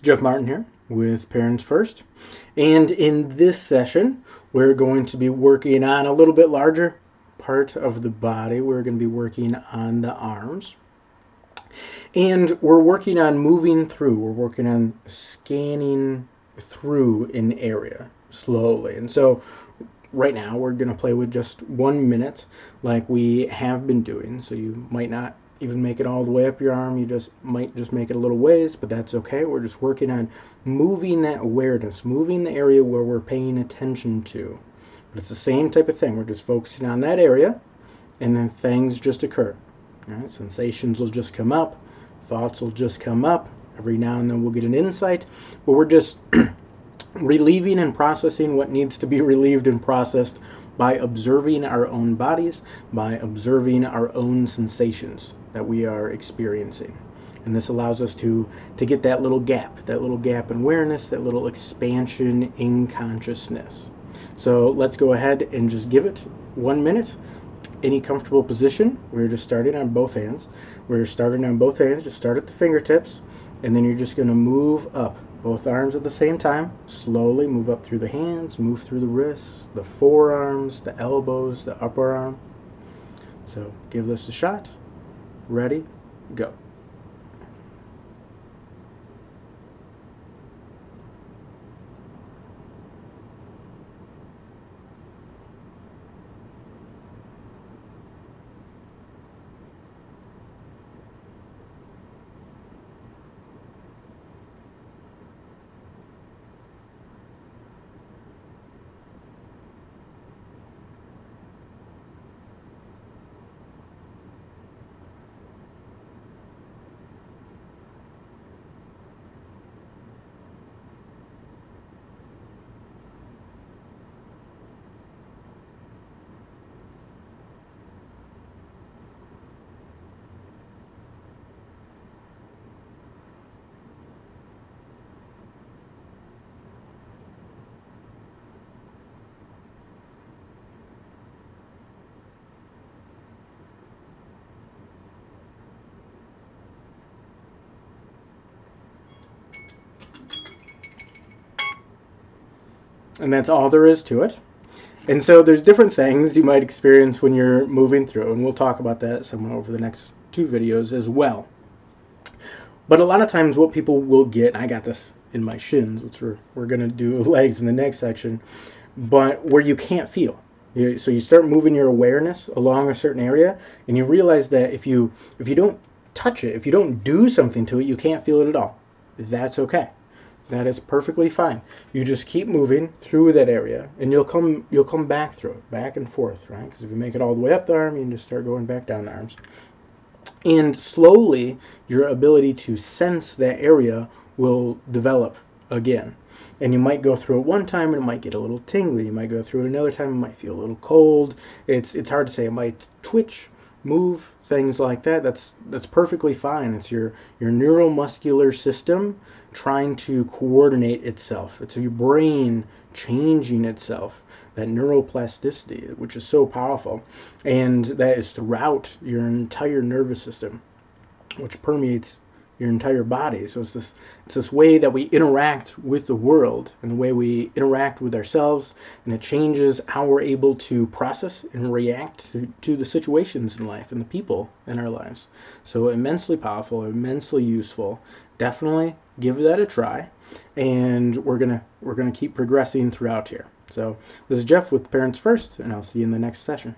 Jeff Martin here with Parents First, and in this session we're going to be working on a little bit larger part of the body. We're going to be working on the arms, and we're working on moving through. We're working on scanning through an area slowly. And so right now we're going to play with just 1 minute like we have been doing. So you might not even make it all the way up your arm. You might just make it a little ways, but that's okay. We're just working on moving that awareness, moving the area where we're paying attention to. But it's the same type of thing. We're just focusing on that area, and then things just occur. All right? Sensations will just come up, thoughts will just come up. Every now and then we'll get an insight, but we're just relieving and processing what needs to be relieved and processed by observing our own bodies, by observing our own sensations that we are experiencing. And this allows us to get that little gap in awareness, that little expansion in consciousness. So let's go ahead and just give it 1 minute. Any comfortable position. We're just starting on both hands. Just start at the fingertips, and then you're just going to move up both arms at the same time. Slowly move up through the hands, move through the wrists, the forearms, the elbows, the upper arm. So give this a shot. Ready, go. And that's all there is to it. And so there's different things you might experience when you're moving through, and we'll talk about that somewhere over the next 2 videos as well. But a lot of times what people will get, and I got this in my shins, which we're going to do legs in the next section, but where you can't feel. So you start moving your awareness along a certain area, and you realize that if you don't touch it, if you don't do something to it, you can't feel it at all. That's okay. That is perfectly fine. You just keep moving through that area, and you'll come back through it, back and forth, right? Because if you make it all the way up the arm, you can just start going back down the arms. And slowly, your ability to sense that area will develop again. And you might go through it one time, and it might get a little tingly. You might go through it another time, it might feel a little cold. It's hard to say. It might twitch, move, things like that. That's perfectly fine. It's your neuromuscular system trying to coordinate itself. It's your brain changing itself. That neuroplasticity, which is so powerful, and that is throughout your entire nervous system, which permeates your entire body. So it's this way that we interact with the world and the way we interact with ourselves, and it changes how we're able to process and react to the situations in life and the people in our lives. So immensely powerful, immensely useful. Definitely give that a try, and we're gonna keep progressing throughout here. So this is Jeff with Parents First, and I'll see you in the next session.